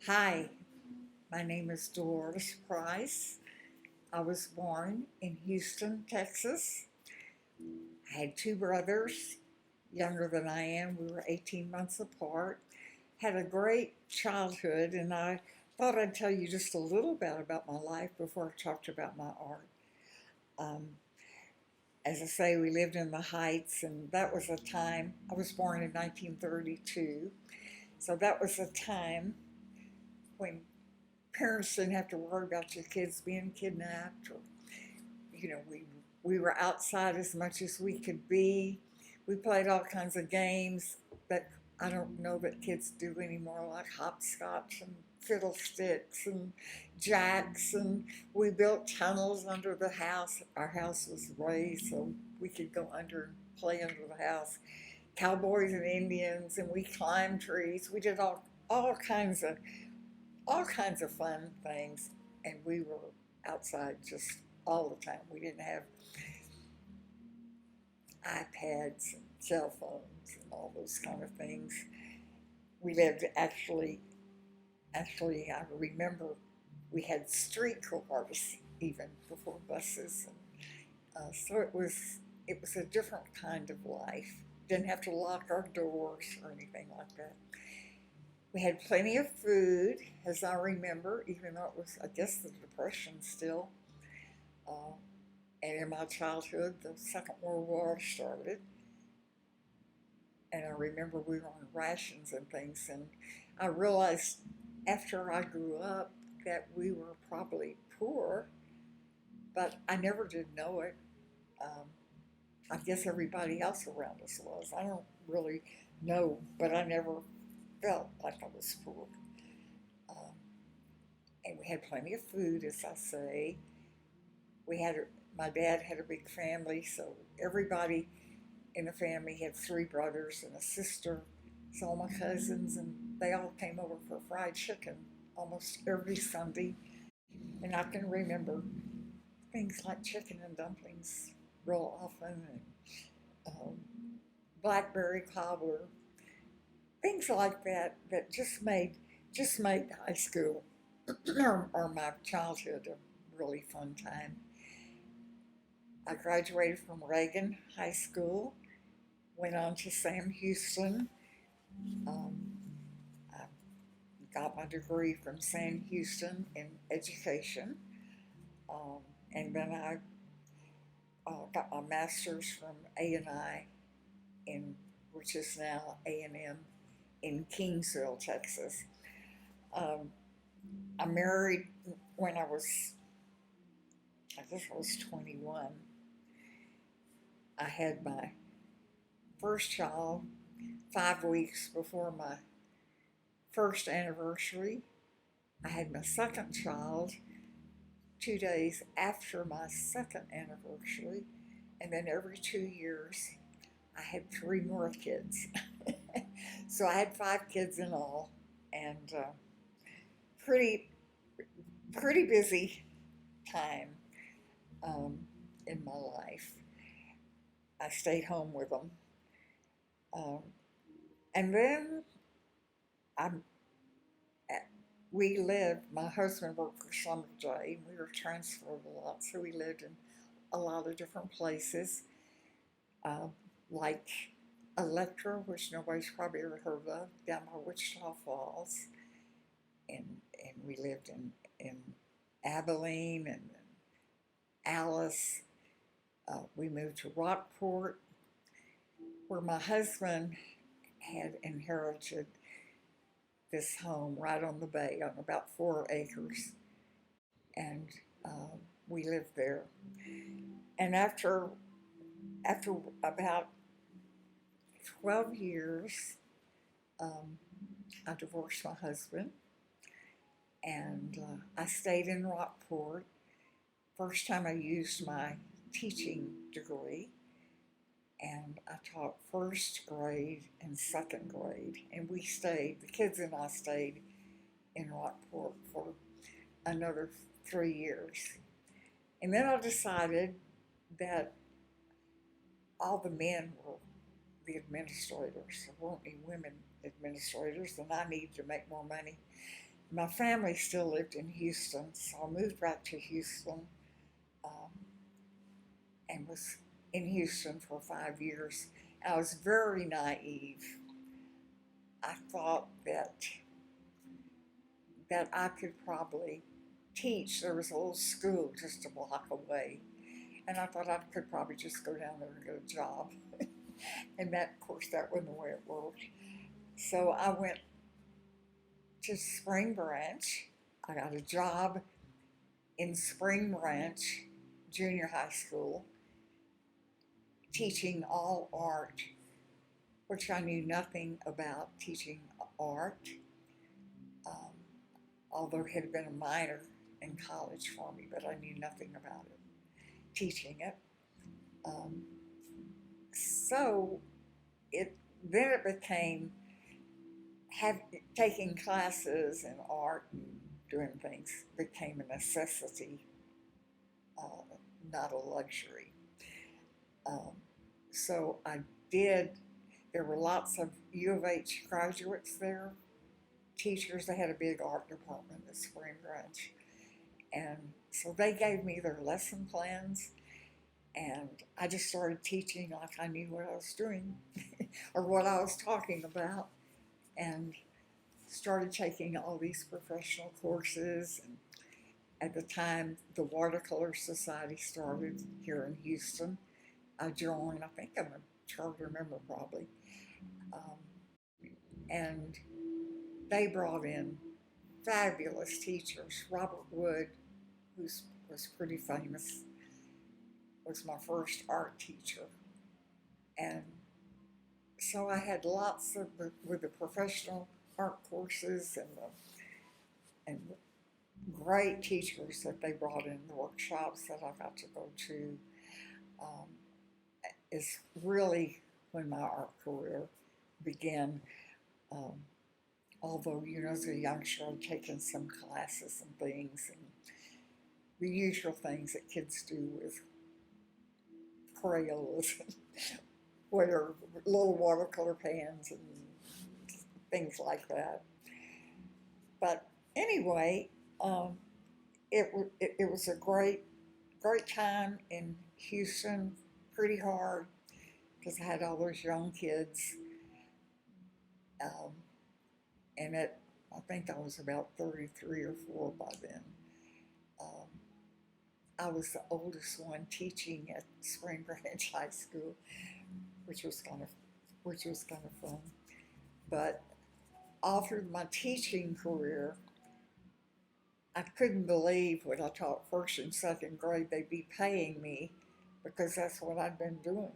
Hi, my name is Dolores Price. I was born in Houston, Texas. I had two brothers, younger than I am. We were 18 months apart. Had a great childhood, and I thought I'd tell you just a little bit about my life before I talked about my art. Um, as I say, we lived in the Heights, and that was a time, I was born in 1932, so that was a time when parents didn't have to worry about your kids being kidnapped or we were outside as much as we could be. We played all kinds of games that I don't know that kids do anymore, like hopscotch and fiddlesticks and jacks. And we built tunnels under the house. Our house was raised, so we could go under and play under the house. Cowboys and Indians, and we climbed trees. We did all kinds of all kinds of fun things, and we were outside just all the time. We didn't have iPads and cell phones and all those kind of things. We lived actually, I remember we had streetcars even before buses, and so it was a different kind of life. Didn't have to lock our doors or anything like that. We had plenty of food, as I remember, even though it was, I guess, the Depression still. Uh, and in my childhood, the Second World War started, and I remember we were on rations and things. And I realized after I grew up that we were probably poor, but I never did know it. Um, I guess everybody else around us was. I don't really know, but I never felt like I was poor. Um, and we had plenty of food, as I say. We had my dad had a big family, so everybody in the family had three brothers and a sister, so all my cousins, and they all came over for fried chicken almost every Sunday. And I can remember things like chicken and dumplings real often, and um, blackberry cobbler, things like that that just made high school or my childhood a really fun time. I graduated from Reagan High School, went on to Sam Houston. Um, I got my degree from Sam Houston in education, um, and then I got my master's from A&I in which is now A&M in Kingsville, Texas. Um, I married when I guess I was 21. I had my first child 5 weeks before my first anniversary. I had my second child 2 days after my second anniversary. And then every 2 years, I had three more kids. So I had five kids in all, and pretty, pretty busy time um, in my life. I stayed home with them. Um, and then I we lived, my husband worked for Schlumberger, and we were transferred a lot, so we lived in a lot of different places, uh, like Electra, which nobody's probably ever heard of, down by Wichita Falls, and we lived in Abilene and Alice. We moved to Rockport, where my husband had inherited this home right on the bay on about 4 acres, and uh, we lived there. And after about 12 years, um, I divorced my husband, and I stayed in Rockport. First time I used my teaching degree, and I taught first grade and second grade, and the kids and I stayed in Rockport for another 3 years. And then I decided that all the men were the administrators. There weren't any women administrators, and I needed to make more money. my family still lived in Houston, so I moved back to Houston um, and was in Houston for 5 years. I was very naive. I thought that I could probably teach. There was a little school just a block away, and I thought I could probably just go down there and get a job. And that, of course, that wasn't the way it worked. So I went to Spring Branch. I got a job in Spring Branch Junior High School teaching all art, which I knew nothing about teaching art, um, although it had been a minor in college for me, but I knew nothing about it, teaching it. Um, so it then it became have taking classes in art and doing things became a necessity, not a luxury. Um, so I did. There were lots of U of H graduates there, teachers. They had a big art department at Spring Branch, and so they gave me their lesson plans, and I just started teaching like I knew what I was doing or what I was talking about, and started taking all these professional courses. And at the time, the Watercolor Society started here in Houston. I joined, I think I'm a charter member probably, um, and they brought in fabulous teachers. Robert Wood, who was pretty famous, was my first art teacher. And so I had lots of with the professional art courses and great teachers that they brought in the workshops that I got to go to. Um, is really when my art career began. Um, Although, as a youngster, I'd taken some classes and things, and the usual things that kids do with Crayolas, where little watercolor pans and things like that. But anyway, um, it was a great time in Houston. Pretty hard because I had all those young kids, um, and I think I was about 33 or 4 by then. Um, I was the oldest one teaching at Spring Branch High School, which was kind of which was kind of fun. But all through my teaching career, I couldn't believe when I taught first and second grade they'd be paying me because that's what I'd been doing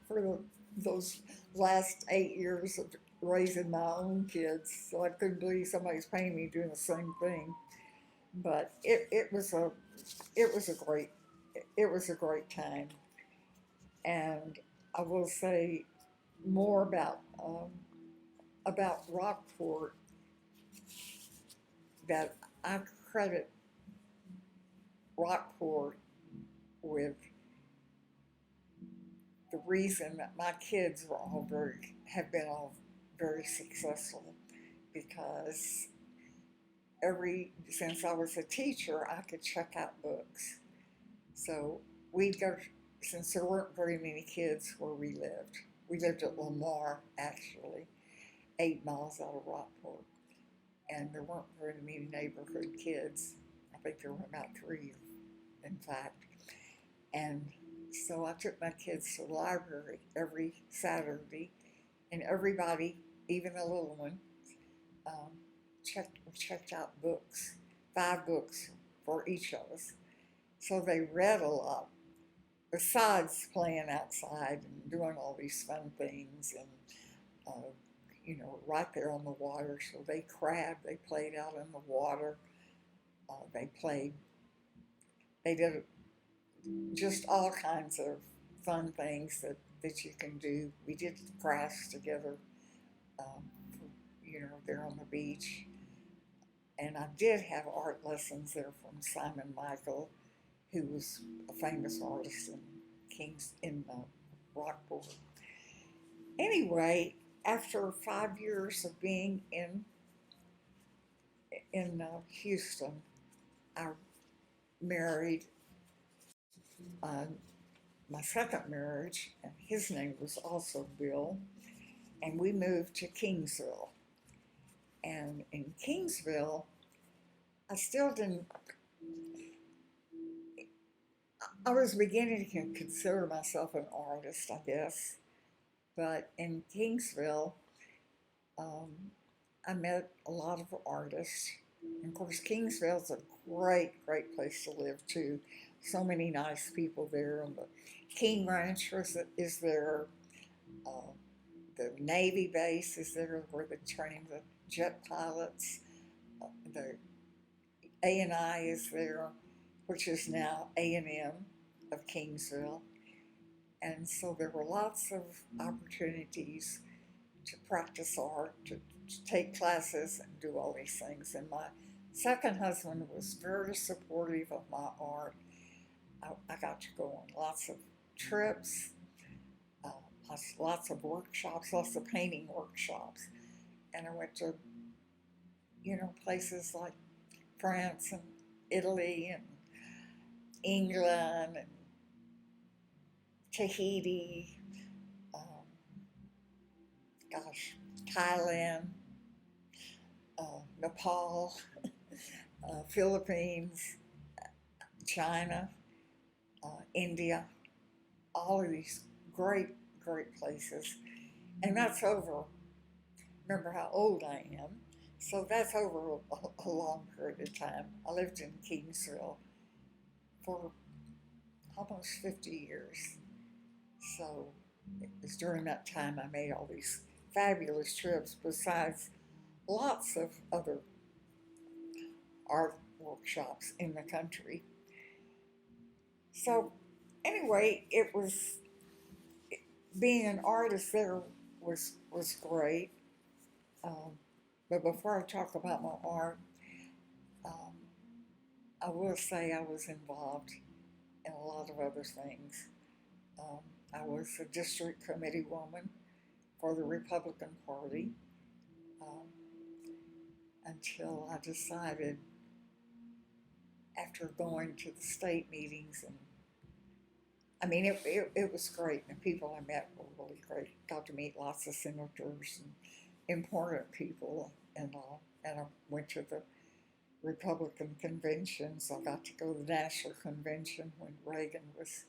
for those last 8 years of raising my own kids. So I couldn't believe somebody's paying me doing the same thing. But it was a great it was a great time, and I will say more about Rockport that I credit Rockport with the reason that my kids were all have been all very successful because every since I was a teacher I could check out books. So we'd go since there weren't very many kids where we lived. We lived at Lamar actually, 8 miles out of Rockport, and there weren't very many neighborhood kids. I think there were about 3, in fact. And so I took my kids to the library every Saturday, and everybody, even the little one, um, checked out books, 5 books for each of us. So they read a lot, besides playing outside and doing all these fun things, and right there on the water. So they crabbed, they played out in the water, they played, they did just all kinds of fun things that you can do. We did crafts together, um, there on the beach. And I did have art lessons there from Simon Michael, who was a famous artist in Rockport. Anyway, after 5 years of being in in Houston, I married uh, my second marriage, and his name was also Bill, and we moved to Kingsville. And in Kingsville, I still didn't, I was beginning to consider myself an artist, I guess. But in Kingsville, um, I met a lot of artists. And of course, Kingsville's a great place to live too. So many nice people there. And the King Ranch is there. Uh, the Navy base is there where they train the jet pilots. The A&I is there, which is now A&M of Kingsville. And so there were lots of opportunities to practice art, to take classes and do all these things. And my second husband was very supportive of my art. I got to go on lots of trips, uh, lots of workshops, lots of painting workshops. And I went to, places like France and Italy and England and Tahiti, um, gosh, Thailand, Nepal, Philippines, China, India, all of these great places. And that's over, remember how old I am. So that's over a long period of time. I lived in Kingsville for almost 50 years. So it was during that time I made all these fabulous trips, besides lots of other art workshops in the country. So anyway, it was being an artist there was great. Um, but before I talk about my art, um, I will say I was involved in a lot of other things. Um, I was a district committee woman for the Republican Party um, until I decided, after going to the state meetings, and I mean, it was great. The people I met were really great. Got to meet lots of senators and important people and all. And I went to the Republican conventions. I got to go to the national convention when Reagan was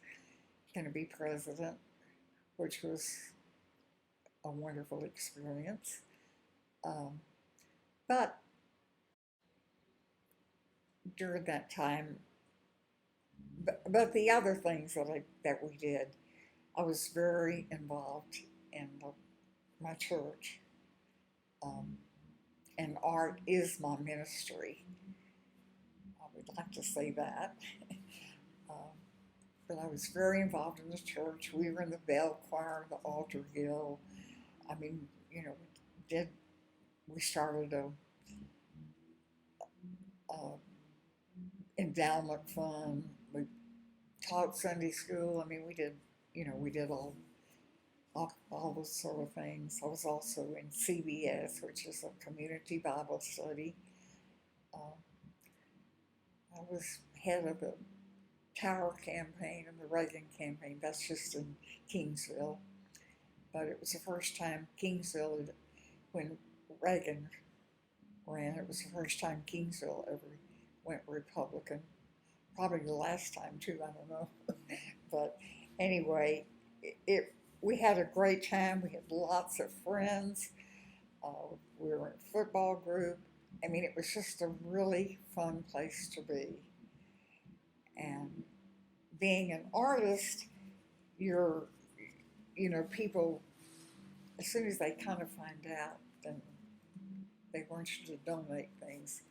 going to be president, which was a wonderful experience. Um, but during that time, but the other things that we did, I was very involved in my church, um, and art is my ministry. I would like to say that. um, but I was very involved in the church. We were in the bell choir, the altar guild. I mean, did we started a endowment fund. We taught Sunday school. I mean, we did all those sort of things. I was also in CBS, which is a community Bible study. Um, I was head of the Tower campaign and the Reagan campaign. That's just in Kingsville. But it was the first time when Reagan ran, it was the first time Kingsville ever went Republican. Probably the last time too, I don't know. But anyway, we had a great time. We had lots of friends. We were in a football group. I mean, it was just a really fun place to be. And being an artist, you're, people, as soon as they kind of find out, then they want you to donate things.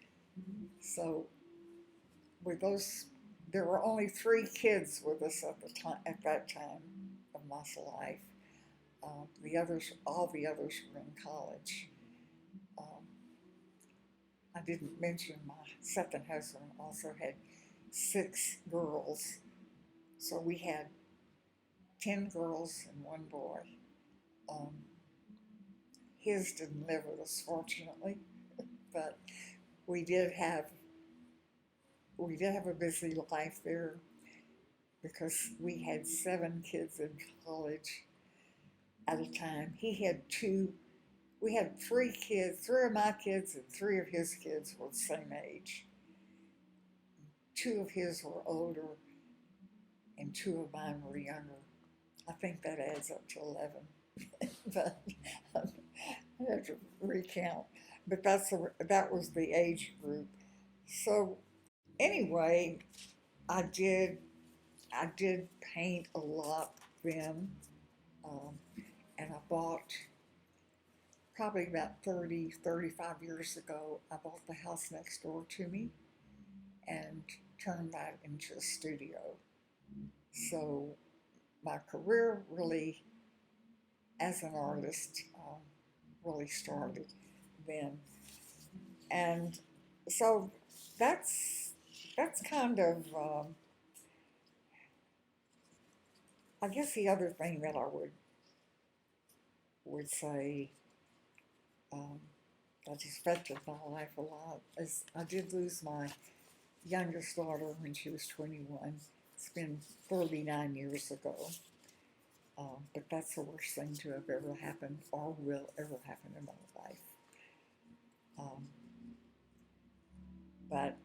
So with those, there were only 3 kids with us at that time of my life. All the others were in college. Um, I didn't mention my second husband also had 6 girls, so we had 10 girls and 1 boy. Um, his didn't live with us, fortunately, but we did have we did have a busy life there because we had 7 kids in college at a time. He had two. We had 3 kids. 3 of my kids and 3 of his kids were the same age. 2 of his were older, and 2 of mine were younger. I think that adds up to 11. But I have to recount. But that was the age group. So anyway, I did I did paint a lot then, um, and I bought probably about 30, 35 years ago. I bought the house next door to me and turned that into a studio. So my career really, as an artist, really started then, and so that's that's kind of I guess the other thing that I would say um, that affected my life a lot is I did lose my youngest daughter when she was 21. It's been 39 years ago, but that's the worst thing to have ever happened or will ever happen in my life. Um, but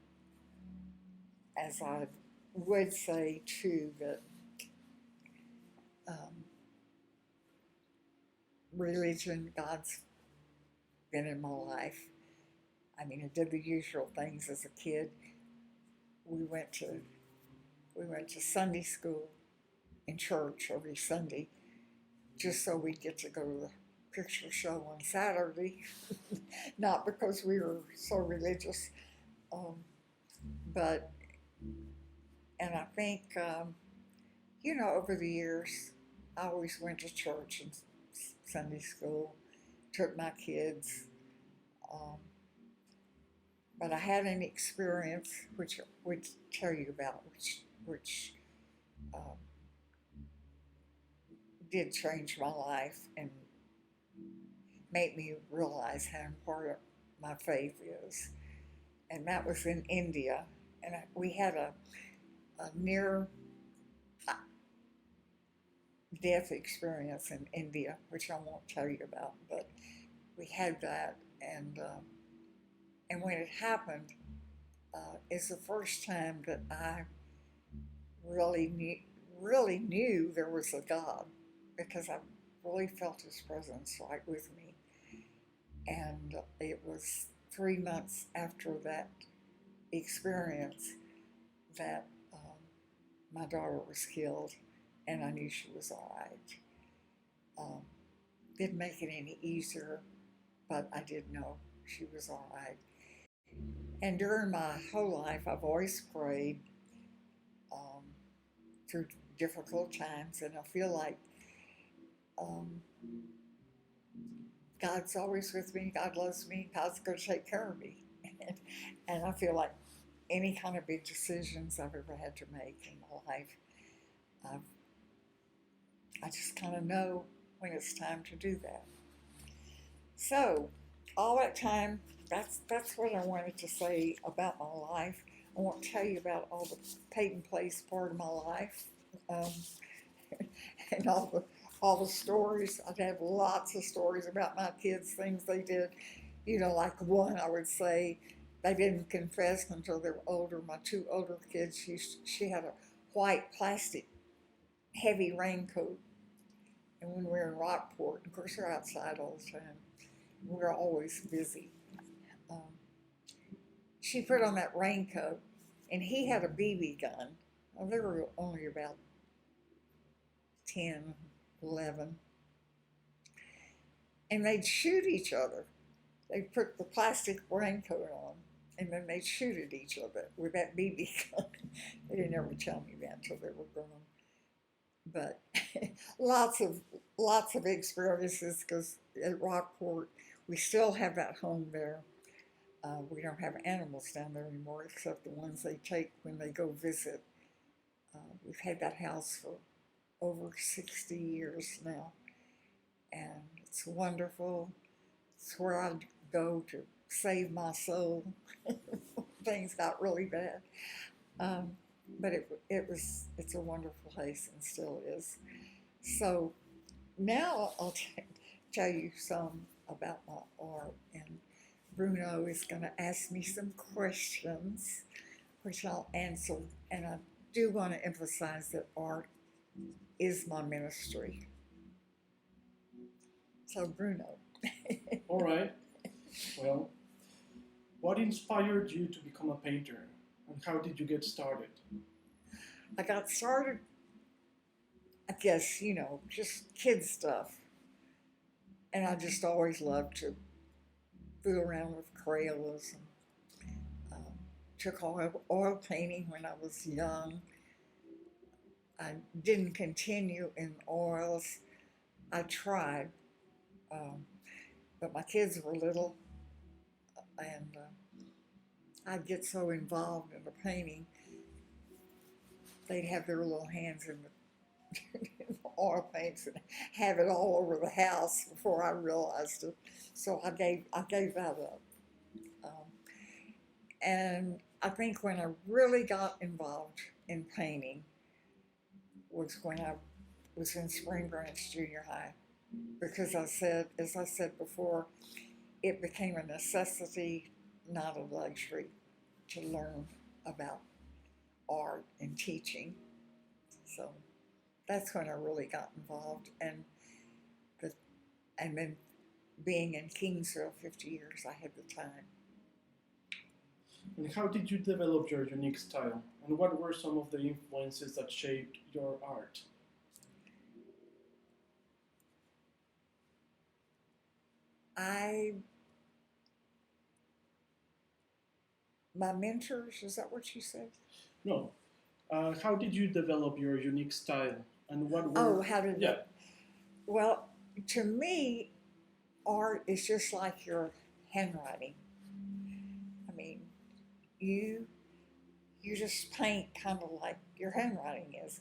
as I would say too, that um, religion, God's been in my life. I mean, I did the usual things as a kid. We went to we went to Sunday school in church every Sunday, just so we'd get to go to the picture show on Saturday. Not because we were so religious, um, but and I think over the years, I always went to church and Sunday school, took my kids. Um, but I had an experience which I would tell you about, which um, did change my life and made me realize how important my faith is. And that was in India, and we had a near death experience in India, which I won't tell you about, but we had that, and when it happened, it's the first time that I really knew there was a God, because I really felt His presence right with me, and it was 3 months after that experience that my daughter was killed, and I knew she was all right. Um, didn't make it any easier, but I did know she was all right. And during my whole life, I've always prayed um, through difficult times, and I feel like um, God's always with me. God loves me. God's going to take care of me. And I feel like any kind of big decisions I've ever had to make in my life, I've, I just kind of know when it's time to do that. So, all that time, that's what I wanted to say about my life. I won't tell you about all the Peyton Place part of my life, um, and all the stories. I'd have lots of stories about my kids, things they did. Like one, I would say they didn't confess until they were older. My 2 older kids, she had a white plastic heavy raincoat, and when we were in Rockport, of course, we're outside all the time. We're always busy. Um, she put on that raincoat, and he had a BB gun. Well, they were only about 10, 11, and they'd shoot each other. They'd put the plastic raincoat on, and then they'd shoot at each other with that BB gun. They didn't ever tell me that until they were grown. But lots of lots of experiences, because at Rockport we still have that home there. We don't have animals down there anymore except the ones they take when they go visit. We've had that house for over 60 years now, and it's wonderful. It's where I go to saved my soul. Things got really bad. Um, but it's a wonderful place and still is. So now I'll tell you some about my art, and Bruno is going to ask me some questions, which I'll answer. And I do want to emphasize that art is my ministry. So, Bruno. All right. Well, what inspired you to become a painter, and how did you get started? I got started, I guess, just kid stuff. And I just always loved to fool around with crayons and took oil painting when I was young. I didn't continue in oils. I tried, um, but my kids were little, and I'd get so involved in the painting, they'd have their little hands in the oil paints and have it all over the house before I realized it. So I gave that up. Um, and I think when I really got involved in painting was when I was in Spring Branch Junior High, because as I said before, it became a necessity, not a luxury, to learn about art and teaching. So that's when I really got involved, the, and then being in Kingsville 50 years, I had the time. And how did you develop your unique style? And what were some of the influences that shaped your art? I my mentors, is that what you said? No. How did you develop your unique style? And what Oh, were. how did Yeah. that? Well, to me, art is just like your handwriting. I mean, you you just paint kind of like your handwriting is.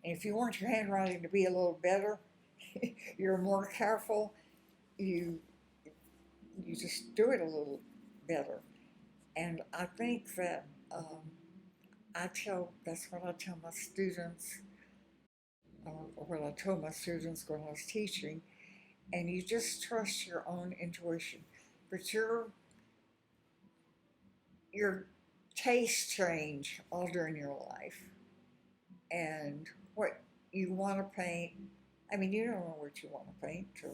And if you want your handwriting to be a little better, you're more careful. You you just do it a little better. And I think that that's what I tell my students, or what I told my students when I was teaching. And you just trust your own intuition, but your tastes change all during your life, and what you want to paint. I mean, you don't know what you want to paint. Or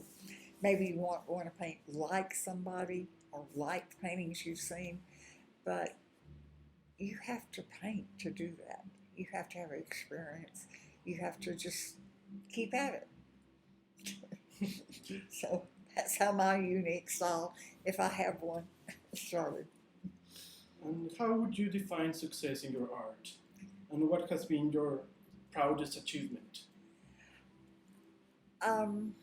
maybe you want to paint like somebody or like paintings you've seen, but you have to paint to do that. You have to have experience. You have to just keep at it. So that's how my unique style, if I have one, started. And how would you define success in your art? And what has been your proudest achievement? Um,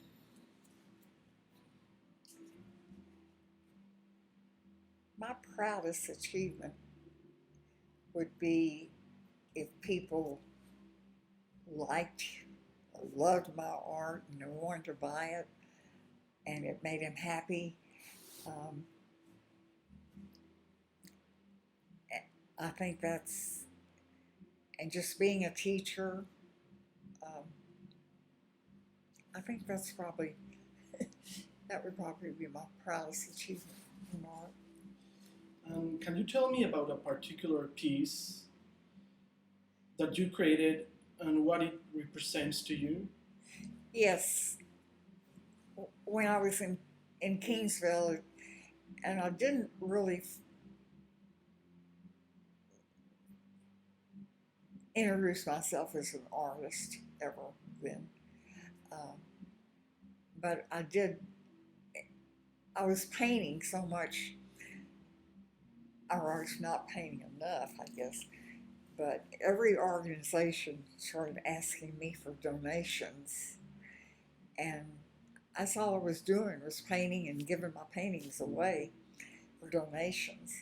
my proudest achievement would be if people liked or loved my art and they wanted to buy it and it made them happy. Um, I think that's, and just being a teacher, um, I think that would probably be my proudest achievement in art. And can you tell me about a particular piece that you created and what it represents to you? Yes, when I was in Kingsville, and I didn't really introduce myself as an artist ever then. Um, but I was painting so much, or I was not painting enough, I guess. But every organization started asking me for donations, and that's all I was doing was painting and giving my paintings away for donations.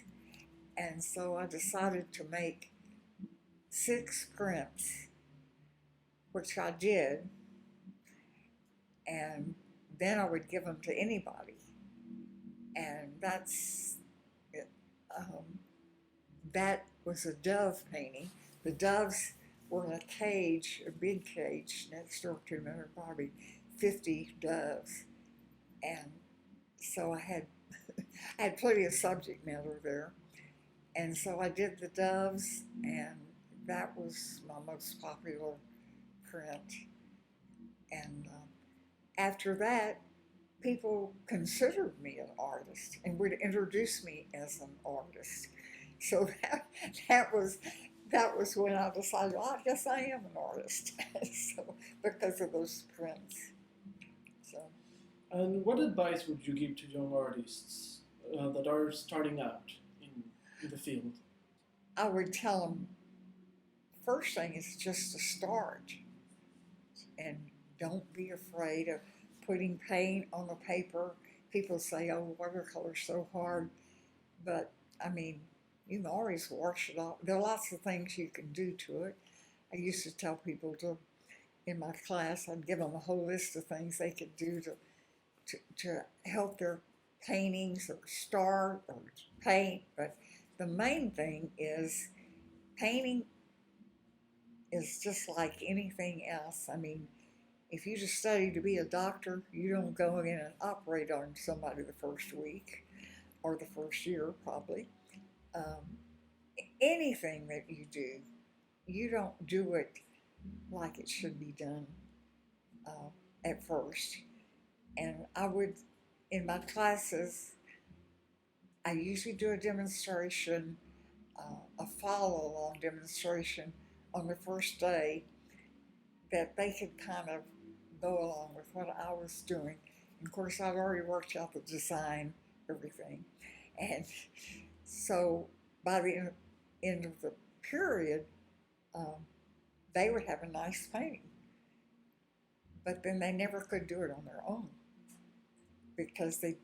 And so I decided to make 6 prints, which I did, and then I would give them to anybody. And that was a dove painting. The doves were in a cage, a big cage next door to me and probably 50 doves. And so I had plenty of subject matter there. And so I did the doves, and that was my most popular print. And after that, people considered me an artist and would introduce me as an artist. So that was that was when I decided, well, I guess I am an artist. So because of those prints. So And what advice would you give to young artists that are starting out in the field? I would tell them first thing is just to start and don't be afraid of putting paint on the paper. People say, "Oh, watercolor's so hard," but I mean, you can always wash it off. There are lots of things you can do to it. I used to tell people to, in my class, I'd give them a whole list of things they could do to help their paintings or start or paint. But the main thing is painting is just like anything else. I mean, if you just study to be a doctor, you don't go in and operate on somebody the first week or the first year, probably. Um, Anything that you do, you don't do it like it should be done uh, at first. And I would, in my classes, I usually do a demonstration, a follow along demonstration on the first day that they could kind of go along with what I was doing. And of course, I'd already worked out the design, everything. And so by the end of the period, um, they would have a nice painting. But then they never could do it on their own because they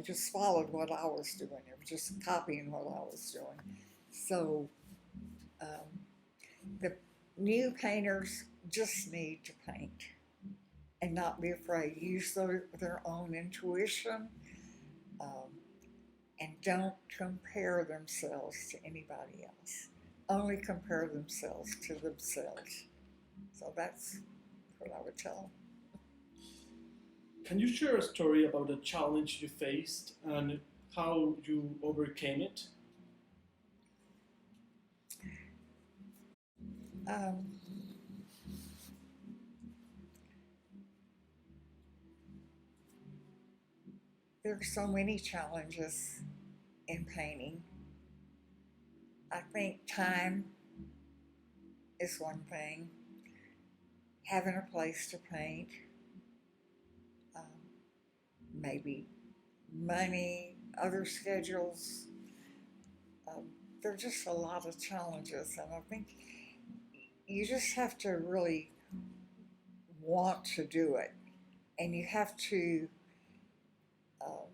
just followed what I was doing. They were just copying what I was doing. So um, the new painters just need to paint and not be afraid. Use their own intuition, um, and don't compare themselves to anybody else. Only compare themselves to themselves. So that's what I would tell Can you share a story about a challenge you faced and how you overcame it? them. There are so many challenges in painting. I think time is one thing, having a place to paint, um, maybe money, other schedules. Um, there are just a lot of challenges, and I think you just have to really want to do it, and um,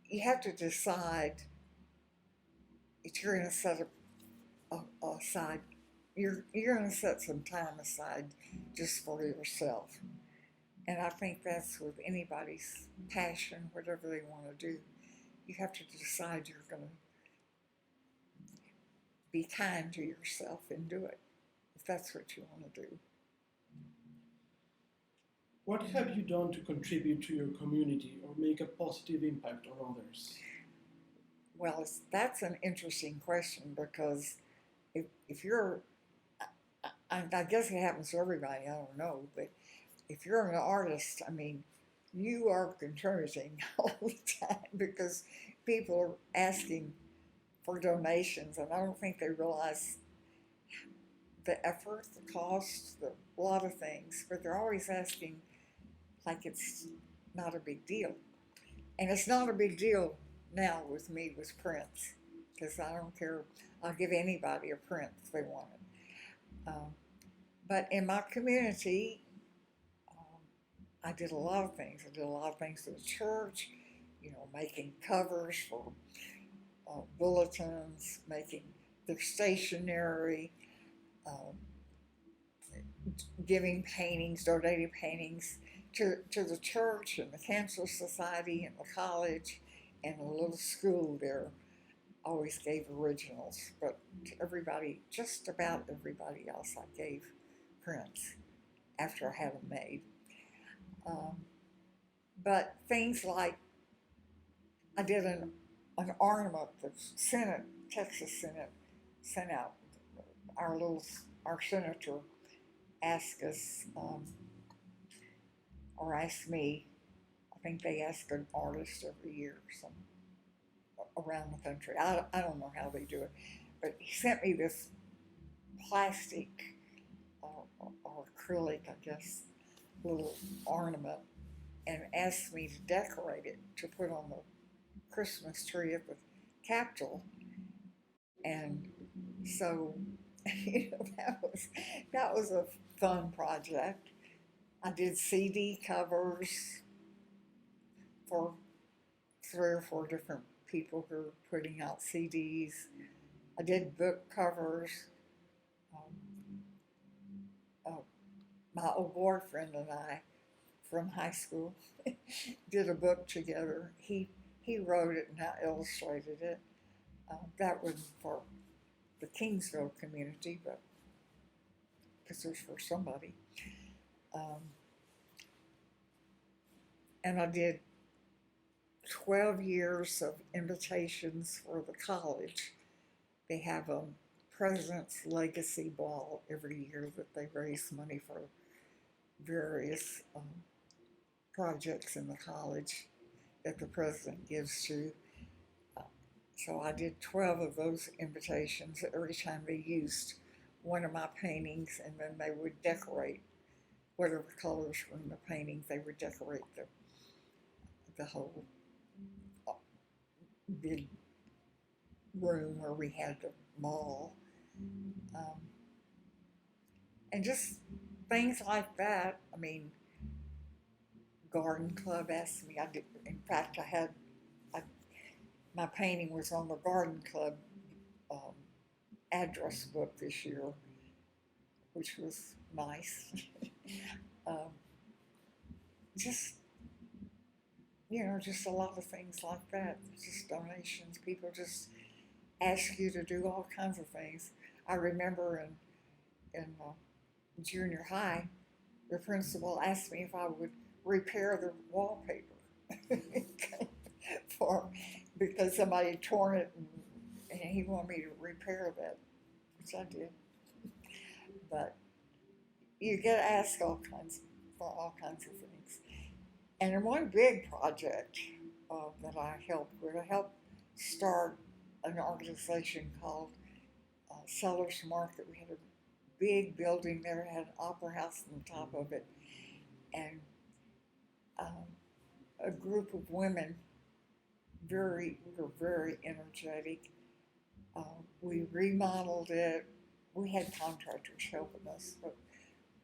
you have to decide if you're going to set aside. You're going to set some time aside just for yourself. And I think that's with anybody's passion, whatever they want to do. You have to decide you're going to be kind to yourself and do it if that's what you want to do. What have you done to contribute to your community or make a positive impact on others? Well, that's an interesting question because if you're, I guess it happens to everybody, I don't know, but if you're an artist, I mean, you are contributing all the time because people are asking for donations, and I don't think they realize the effort, the cost, a lot of things, but they're always asking like it's not a big deal. And it's not a big deal now with me with prints because I don't care. I'll give anybody a print if they want it. But in my community, um, I did a lot of things. I did a lot of things for the church, making covers for bulletins, making their stationery, um, giving paintings, donating paintings to the church and the Cancer Society and the college and a little school there. always gave originals, but to everybody, just about everybody else, I gave prints after I had them made. Um, but things like I did an ornament that Senate, Texas Senate, sent out. Our little our senator asked us, or asked me. I think they ask an artist every year, some around the country. I don't know how they do it, but he sent me this plastic or acrylic, I guess, little ornament, and asked me to decorate it to put on the Christmas tree at the Capitol. And so, that was a fun project. I did CD covers for 3 or 4 different people who were putting out CDs. I did book covers. Um, uh, my old boyfriend and I from high school did a book together. He wrote it and I illustrated it. That was for the Kingsville community, but because it was for somebody. Um, and I did 12 years of invitations for the college. They have a President's Legacy Ball every year that they raise money for various projects in the college that the president gives to. Uh, so I did 12 of those invitations every time they used one of my paintings, and then they would decorate whatever colors from the painting, they would decorate the whole big room where we had the mall. Um, and just things like that. I mean, garden club asked me. I did. In fact, I, my painting was on the garden club um, address book this year, which was nice. um, just just a lot of things like that. Just donations. People just ask you to do all kinds of things. I remember in junior high, the principal asked me if I would repair the wallpaper for because somebody had torn it and he wanted me to repair that, which I did. But you get asked for all kinds of things. And in one big project that I helped with, I helped start an organization called Sellers Market. We had a big building there, had an opera house on the top of it, and um, a group of women were very energetic. We remodeled it. We had contractors helping us, but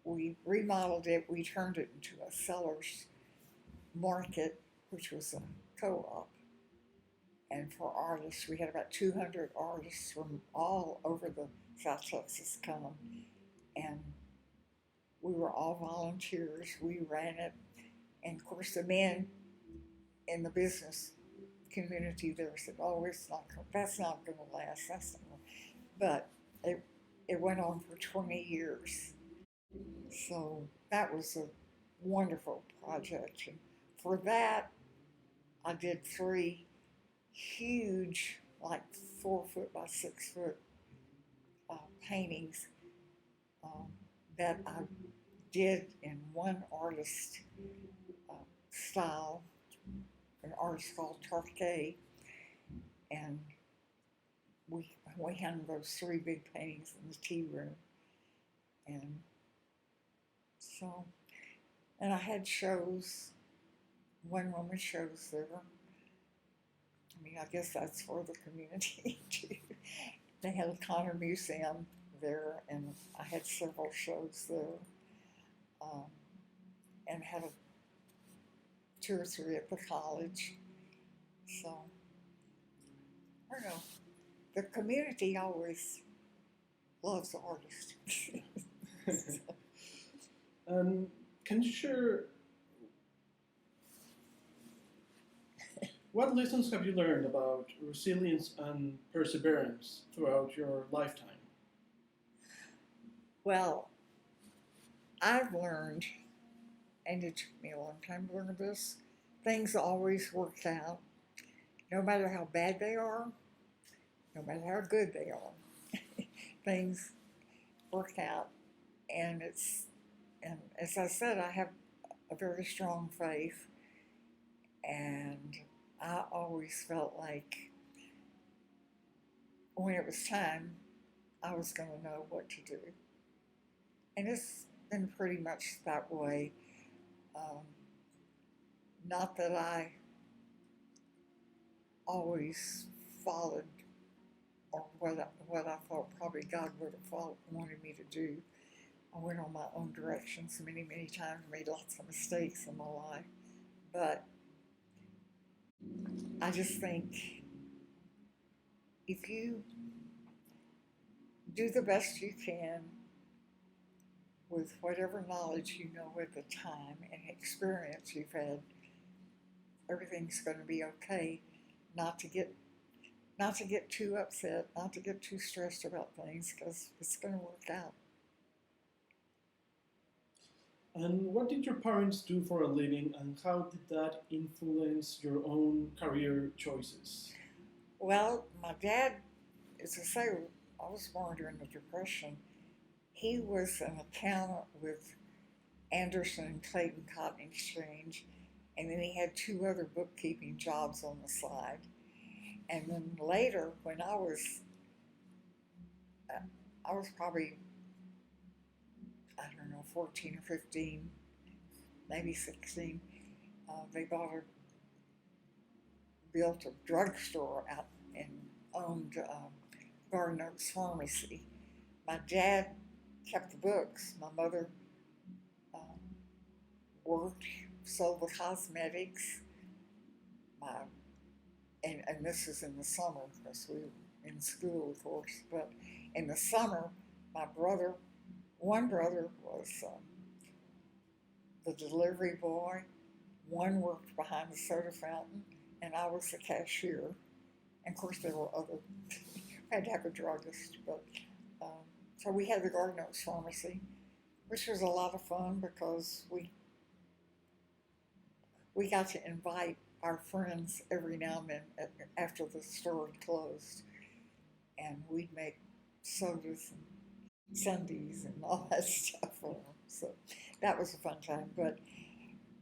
we remodeled it. We turned it into a sellers market, which was a co-op. And for artists, we had about 200 artists from all over the South Texas come, and we were all volunteers. We ran it, and of course, the men in the business community there said, "Oh, that's not going to last. That's not." But it went on for 20 years. So that was a wonderful project. And for that, I did 3 huge, like 4 foot by 6 foot paintings um, that I did in one artist uh, style, an artist called Tarkay, and we hung those 3 big paintings in the tea room, and so and I had shows, one woman shows there. I mean, I guess that's for the community too. They had a Connor Museum there, and I had several shows there, um, and had 2 or 3 at the college. So I don't know. The community always loves artists. Can you share What lessons have you learned about resilience and perseverance throughout your lifetime? Well, I've learned, and it took me a long time to learn this, things always work out, no matter how bad they are, no matter how good they are. Things work out, and and as I said, I have a very strong faith, and I always felt like when it was time, I was going to know what to do. And it's been pretty much that way. Um, Not that I always followed or what I thought probably God would have wanted me to do. I went on my own directions many, many times, made lots of mistakes in my life. But I just think if you do the best you can with whatever knowledge you know at the time and experience you've had, everything's going to be okay. Not to get not to get too upset, not to get too stressed about things because it's going to work out. And what did your parents do for a living, and how did that influence your own career choices? Well, my dad, as I say, I was born during the Depression. He was an accountant with Anderson and Clayton Cotton Exchange, and then he had two other bookkeeping jobs on the side. And then later, when uh, I was probably, I don't know, 14 or 15, maybe 16, they built a drugstore out and owned Garden Oaks Pharmacy. My dad kept the books. My mother um, worked, sold the cosmetics. My and this is in the summer because we were in school, of course. But in the summer, my brother, one brother was the delivery boy. One worked behind the soda fountain, and I was the cashier. And of course, there were other. I had to have a druggist, but so we had the Garden Oaks Pharmacy, which was a lot of fun because we got to invite our friends every now and then after the store had closed, and we'd make sodas and sundaes and all that stuff for them. So that was a fun time. But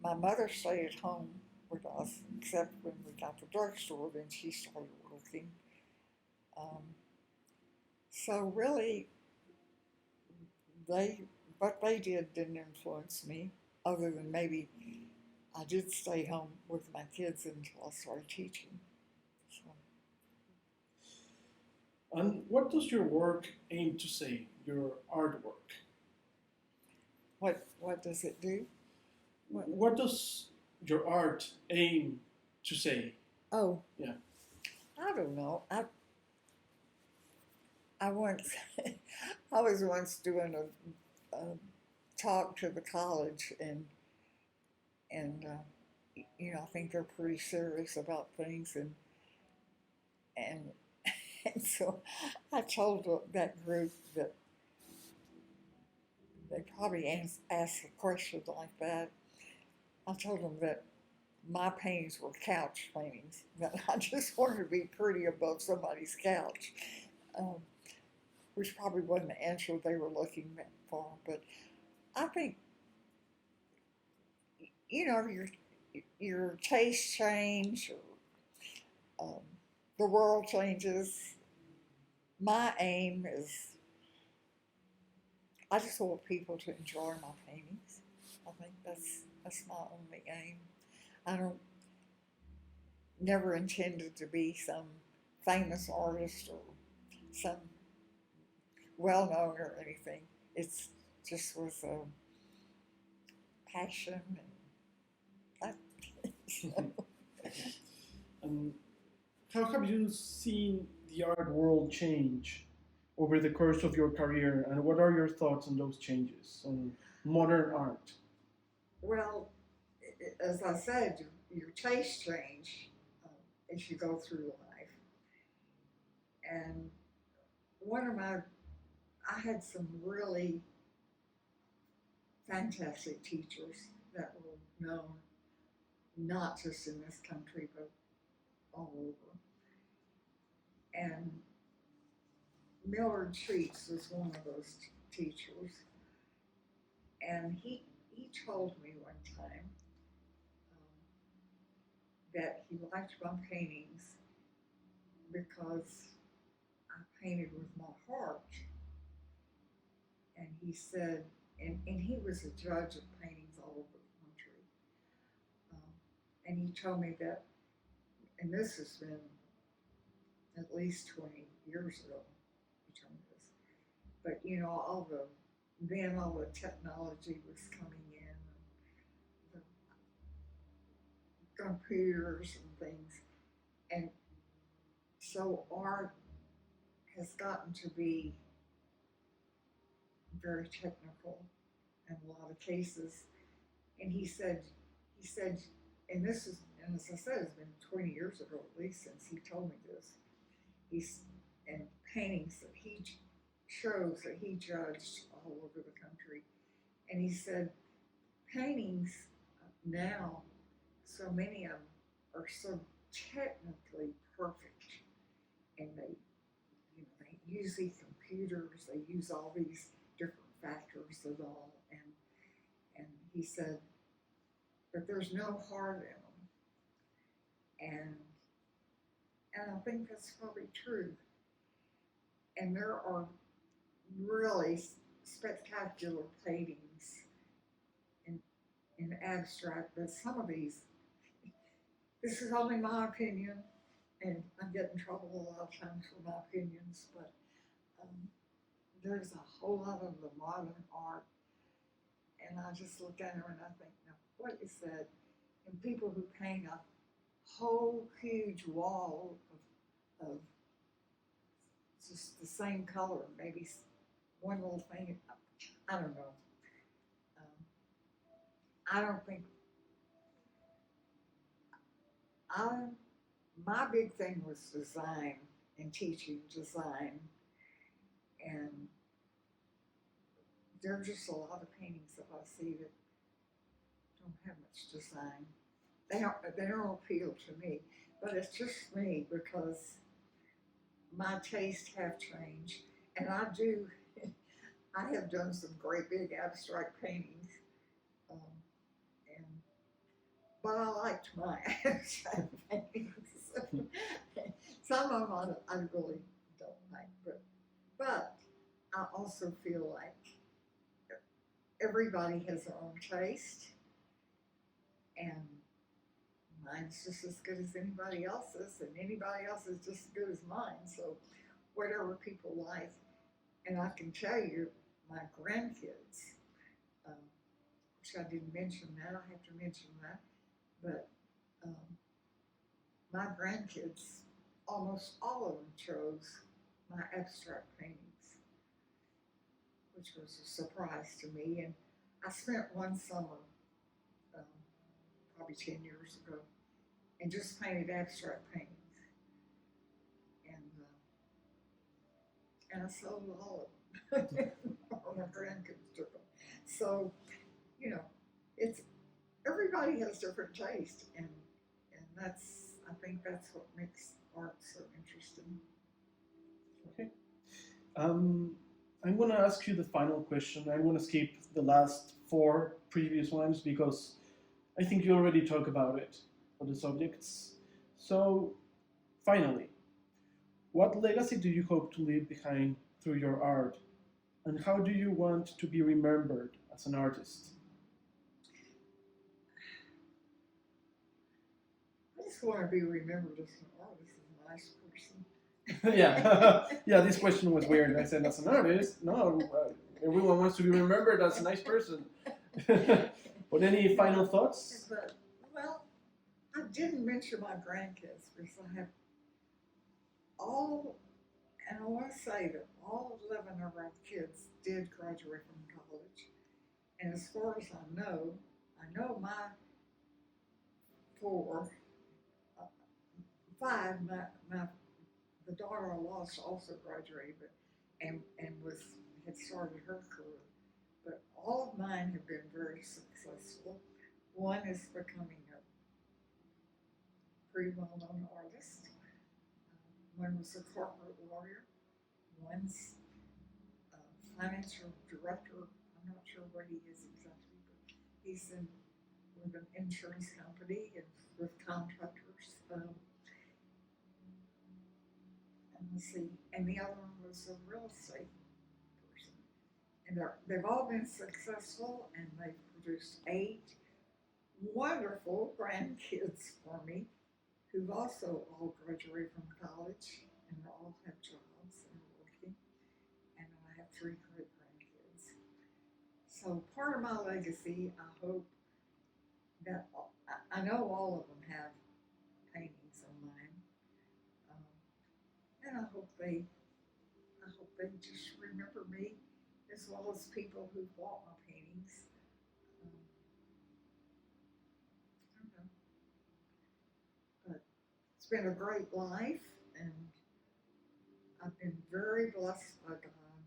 my mother stayed at home with us, except when we got the drugstore, then she started working. Um, so really, they what they did didn't influence me, other than maybe I did stay home with my kids until I started teaching. So And what does your work aim to say, your artwork? what does it do? What? What does your art aim to say? Oh, Yeah. I don't know. I once I was once doing a talk to the college, and I think they're pretty serious about things, and and so I told that group that they probably asked a question like that. I told them that my paintings were couch paintings, that I just wanted to be pretty above somebody's couch, um, which probably wasn't the answer they were looking for. But I think your taste change, or the world changes. My aim is I just want people to enjoy my paintings. I think that's my only aim. I don't never intended to be some famous artist or some well known or anything. It's just was a passion and so. And how have you seen the art world change over the course of your career, and what are your thoughts on those changes on modern art? Well, as I said, your taste change. as you go through life. And one of my, I had some really fantastic teachers that were known not just in this country but all over. And Millard Sheets was one of those teachers, and he told me one time that he liked my paintings because I painted with my heart. And he said, and he was a judge of paintings all over the country. Um, and he told me that, and this has been at least 20 years ago, he told me this. But all the technology was coming in, and the computers and things. And so art has gotten to be very technical in a lot of cases. And he said, and this is, and as I said, it's been 20 years ago at least since he told me this. He's and paintings that he shows that he judged all over the country, and he said paintings now, so many of them are so technically perfect, and they use these computers, they use all these different factors and all, and he said, but there's no heart in them, and I think that's probably true. And there are really spectacular paintings in in abstract, but some of these, this is only my opinion, and I get in trouble a lot of times for my opinions, but um, there's a whole lot of the modern art, and I just look at them and I think, now, what is that? And people who paint a whole huge wall of just the same color, maybe one little thing, I don't know. Um, I don't think, I, my big thing was design and teaching design, and there are just a lot of paintings that I see that don't have much design. They don't appeal to me, but it's just me because my tastes have changed, and I do. I have done some great big abstract paintings, um, and but I liked my abstract paintings. Some of them I really don't like, but I also feel like everybody has their own taste, and mine's just as good as anybody else's, and anybody else is just as good as mine. So whatever people like, and I can tell you, my grandkids, um, which I didn't mention that, I have to mention that, but um, my grandkids, almost all of them chose my abstract paintings, which was a surprise to me. And I spent one summer, um, probably 10 years ago, and just painted abstract paintings. And I sold all of them. Or my grandkids took them. So, you know, it's everybody has different taste, and that's, I think that's what makes art so interesting. Okay. Um, I'm going to ask you the final question. I'm going to skip the last four previous ones because I think you already talked about it for the subjects. So, finally, what legacy do you hope to leave behind through your art? And how do you want to be remembered as an artist? I just want to be remembered as an artist, as a nice person. Yeah, yeah. This question was weird. I said, as an artist, no, everyone wants to be remembered as a nice person. But any final thoughts? But, well, I didn't mention my grandkids because I have all, and I want to say that all 11 of our kids did graduate from college. And as far as I know my four, uh, 5, the daughter I lost also graduated, and had started her career. But all of mine have been very successful. One is becoming a pretty well-known artist. One was a corporate lawyer. One's a financial director. I'm not sure what he is exactly, but he's in with an insurance company and with contractors. And let's see, and the other one was a real estate person. And they've all been successful, and they've produced 8 wonderful grandkids for me, who've also all graduated from college and all have jobs and are working. And I have 3 great grandkids. So part of my legacy, I hope that I know all of them have paintings of mine, um, and I hope they just remember me as well as people who bought my paintings. Um, I don't know, but it's been a great life, and I've been very blessed by God.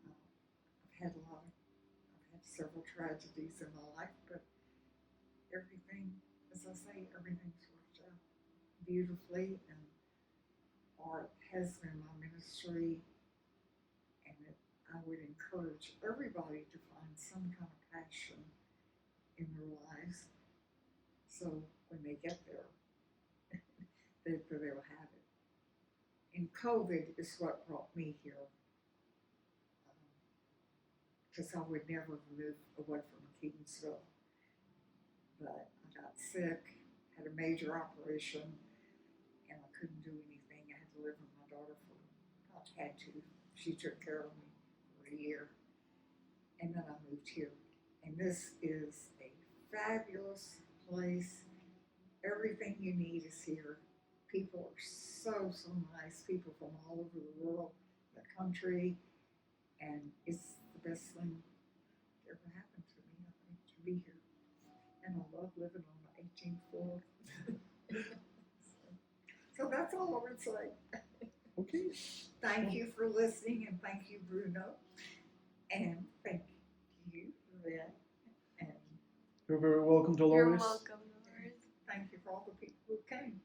I've had a lot. I've had several tragedies in my life, but everything, as I say, everything's worked out beautifully, and art has been my ministry, and I would encourage everybody to find some kind of passion in their lives, so when they get there, they'll have it. And COVID is what brought me here, because I would never move away from Keansville. But I got sick, had a major operation, and I couldn't do anything. I had to live with my daughter for, not had to, she took care of me for a year, and then I moved here. And this is a fabulous place. Everything you need is here. People are so nice. People from all over the world, the country, and it's the best thing that ever happened to me, I think, to be here. And I love living on the 18th floor. So that's all I would say. Okay. Thank you for listening, and thank you, Bruno, and thank you, Lynn, and You're very welcome, You're Dolores. welcome, Dolores. thank you for all the people who came.